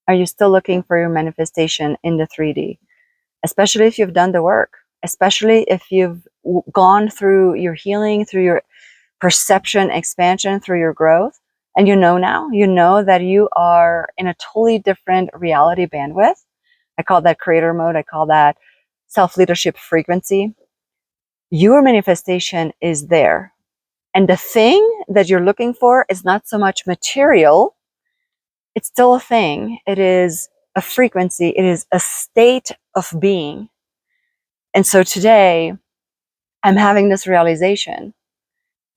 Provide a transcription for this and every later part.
Are you still looking for your manifestation in the 3D? Especially if you've done the work, especially if you've gone through your healing, through your perception expansion, through your growth, and you know that you are in a totally different reality bandwidth. I call that creator mode. I call that self-leadership frequency. Your manifestation is there. And the thing that you're looking for is not so much material. It's still a thing. It is a frequency. It is a state of being. And so today I'm having this realization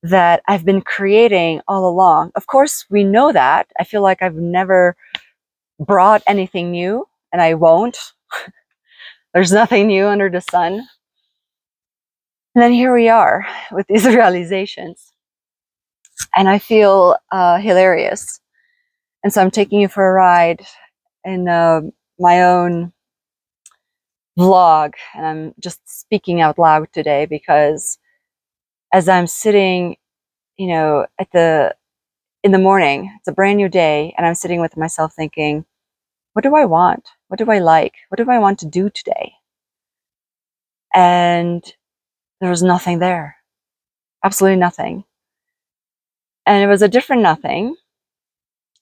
that I've been creating all along. Of course, we know that. I feel like I've never brought anything new, and I won't. There's nothing new under the sun. And then here we are with these realizations. And I feel hilarious. And so I'm taking you for a ride in my own vlog. And I'm just speaking out loud today because as I'm sitting, in the morning, it's a brand new day, and I'm sitting with myself thinking, what do I want? What do I like? What do I want to do today? And there was nothing there. Absolutely nothing. And it was a different nothing.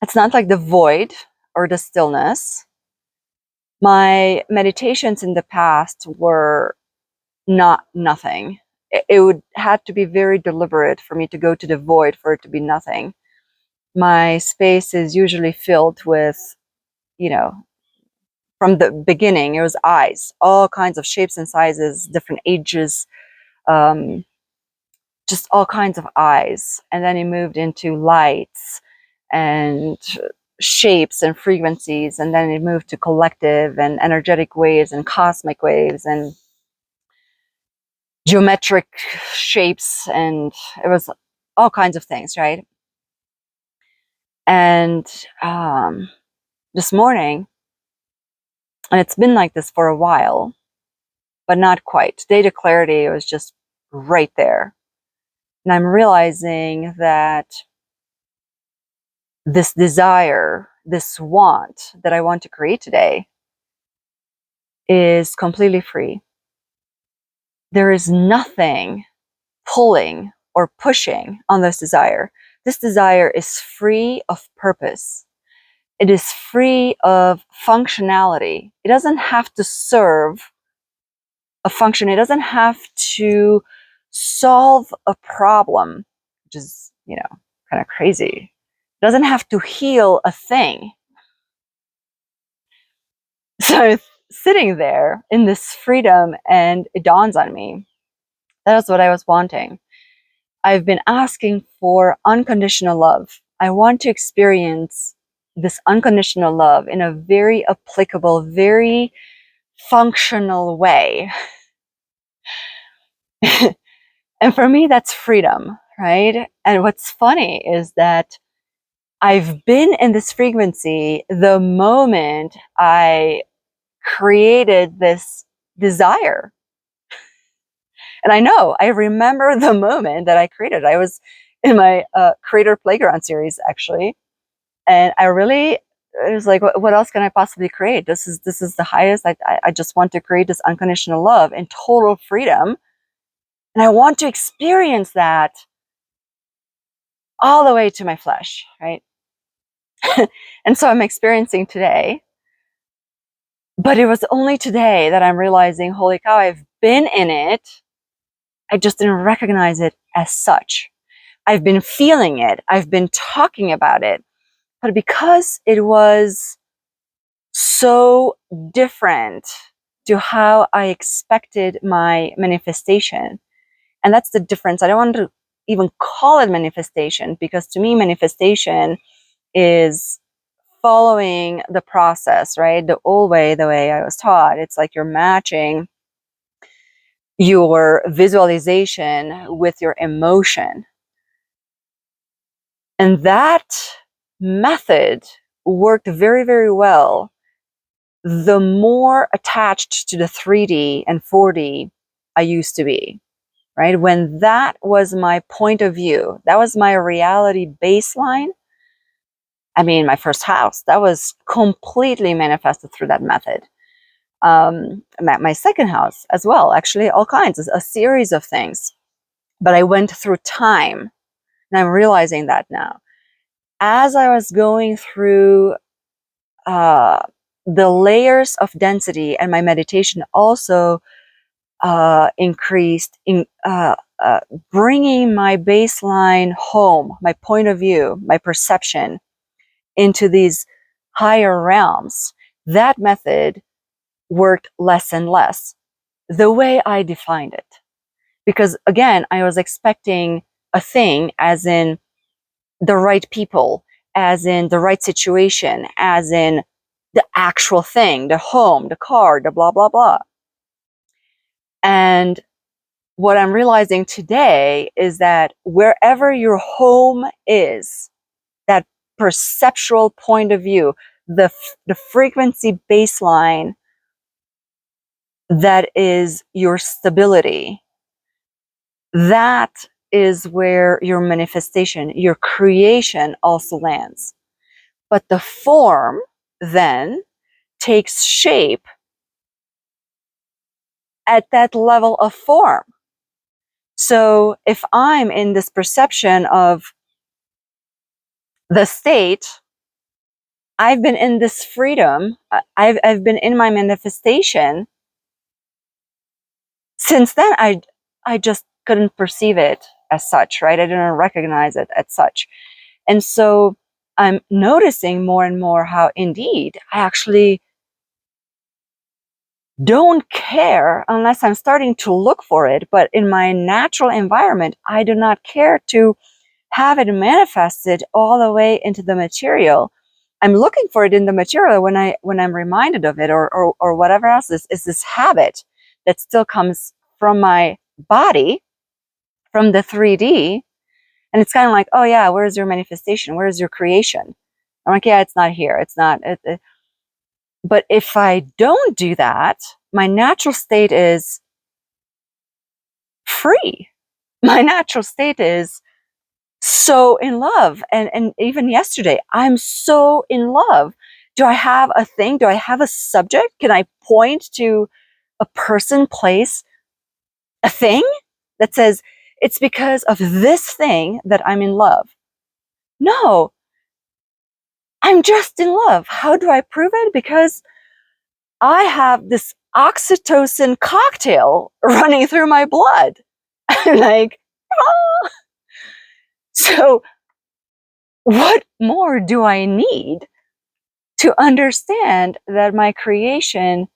It's not like the void or the stillness. My meditations in the past were not nothing. It would have to be very deliberate for me to go to the void for it to be nothing. My space is usually filled with, from the beginning, it was eyes, all kinds of shapes and sizes, different ages, just all kinds of eyes. And then it moved into lights and shapes and frequencies. And then it moved to collective and energetic waves and cosmic waves and geometric shapes. And it was all kinds of things, right? And this morning, and it's been like this for a while, but not quite. Today, the clarity was just right there. And I'm realizing that this desire, this want that I want to create today is completely free. There is nothing pulling or pushing on this desire. This desire is free of purpose. It is free of functionality. It doesn't have to serve a function. It doesn't have to solve a problem, which is, kind of crazy. It doesn't have to heal a thing. So sitting there in this freedom, and it dawns on me, that was what I was wanting. I've been asking for unconditional love. I want to experience this unconditional love in a very applicable, very functional way. And for me, that's freedom, right? And what's funny is that I've been in this frequency the moment I created this desire. And I remember the moment that I created. I was in my Creator Playground series, actually. And it was like, what else can I possibly create? This is the highest. I just want to create this unconditional love in total freedom. And I want to experience that all the way to my flesh, right? And so I'm experiencing today. But it was only today that I'm realizing, holy cow, I've been in it. I just didn't recognize it as such. I've been feeling it. I've been talking about it. But because it was so different to how I expected my manifestation, and that's the difference. I don't want to even call it manifestation, because to me, manifestation is following the process, right? The old way, the way I was taught. It's like you're matching your visualization with your emotion. And that method worked very, very well the more attached to the 3D and 4D I used to be, right? When that was my point of view, that was my reality baseline, I mean, my first house, that was completely manifested through that method. My second house as well, actually, all kinds, a series of things. But I went through time, and I'm realizing that now. As I was going through the layers of density, and my meditation also increased in bringing my baseline home, my point of view, my perception into these higher realms. That method worked less and less the way I defined it. Because again, I was expecting a thing, as in the right people, as in the right situation, as in the actual thing, the home, the car, the blah, blah, blah. And what I'm realizing today is that wherever your home is, that perceptual point of view, the frequency baseline that is your stability, that is where your manifestation, your creation also lands. But the form then takes shape at that level of form. So if I'm in this perception of the state, I've been in this freedom, I've been in my manifestation. Since then, I just couldn't perceive it as such, right? I didn't recognize it as such. And so I'm noticing more and more how indeed I actually don't care unless I'm starting to look for it. But in my natural environment, I do not care to have it manifested all the way into the material. I'm looking for it in the material when I'm reminded of it, or whatever else is this habit that still comes from my body, from the 3D. And it's kind of like, oh yeah, where's your manifestation? Where's your creation? I'm like, yeah, it's not here. It's not. But if I don't do that, my natural state is free. My natural state is so in love. And even yesterday, I'm so in love. Do I have a thing? Do I have a subject? Can I point to a person, place, a thing that says, it's because of this thing that I'm in love? No, I'm just in love. How do I prove it? Because I have this oxytocin cocktail running through my blood. Like, oh. So what more do I need to understand that my creation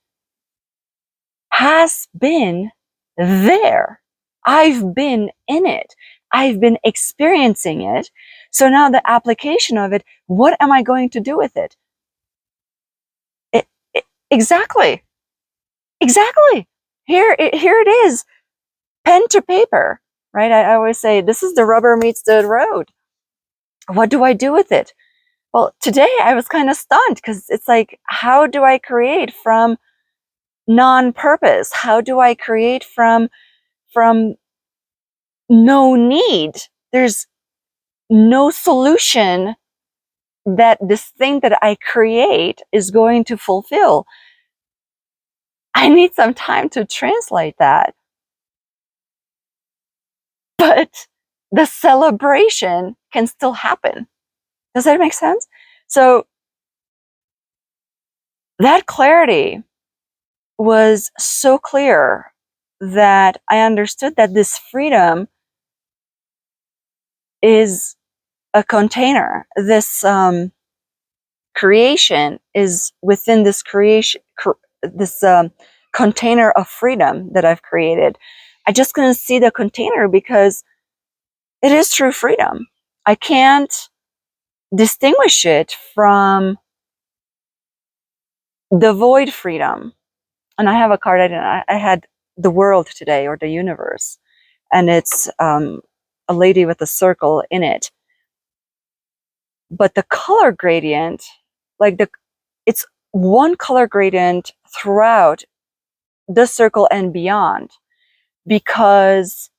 has been there? I've been in it. I've been experiencing it. So now the application of it, what am I going to do with it? Exactly. Exactly. Here it is. Pen to paper, right? I always say, this is the rubber meets the road. What do I do with it? Well, today I was kind of stunned, because it's like, how do I create from non-purpose? How do I create from no need? There's no solution that this thing that I create is going to fulfill. I need some time to translate that. But the celebration can still happen. Does that make sense? So that clarity was so clear that I understood that this freedom is a container. This creation is within this creation, this container of freedom that I've created. I just couldn't see the container because it is true freedom. I can't distinguish it from the void freedom. And I have a card. I had the world today, or the universe, and it's a lady with a circle in it. But the color gradient, like it's one color gradient throughout the circle and beyond, because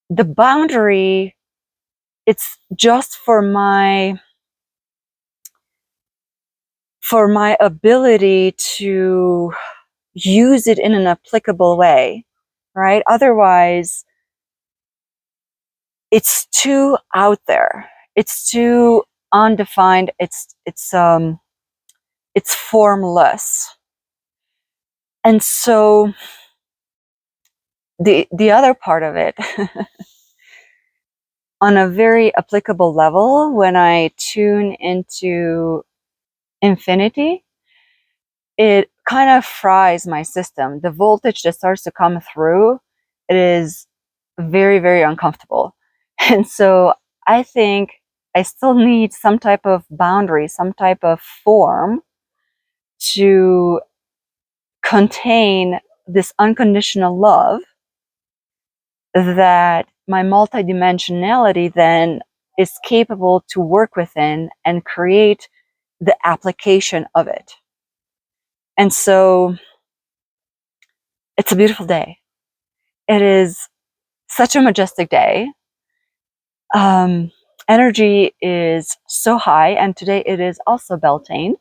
the boundary, it's just for my for my ability to use it in an applicable way, right? Otherwise, it's too out there. It's too undefined. It's formless. And so the other part of it, on a very applicable level, when I tune into infinity, it kind of fries my system. The voltage that starts to come through, it is very, very uncomfortable. And so I think I still need some type of boundary, some type of form to contain this unconditional love that my multidimensionality then is capable to work within and create the application of it. And so it's a beautiful day. It is such a majestic day. Energy is so high, and today it is also Beltane.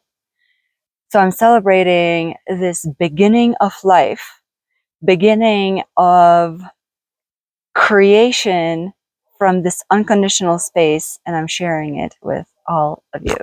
So I'm celebrating this beginning of life, beginning of creation from this unconditional space, and I'm sharing it with all of you.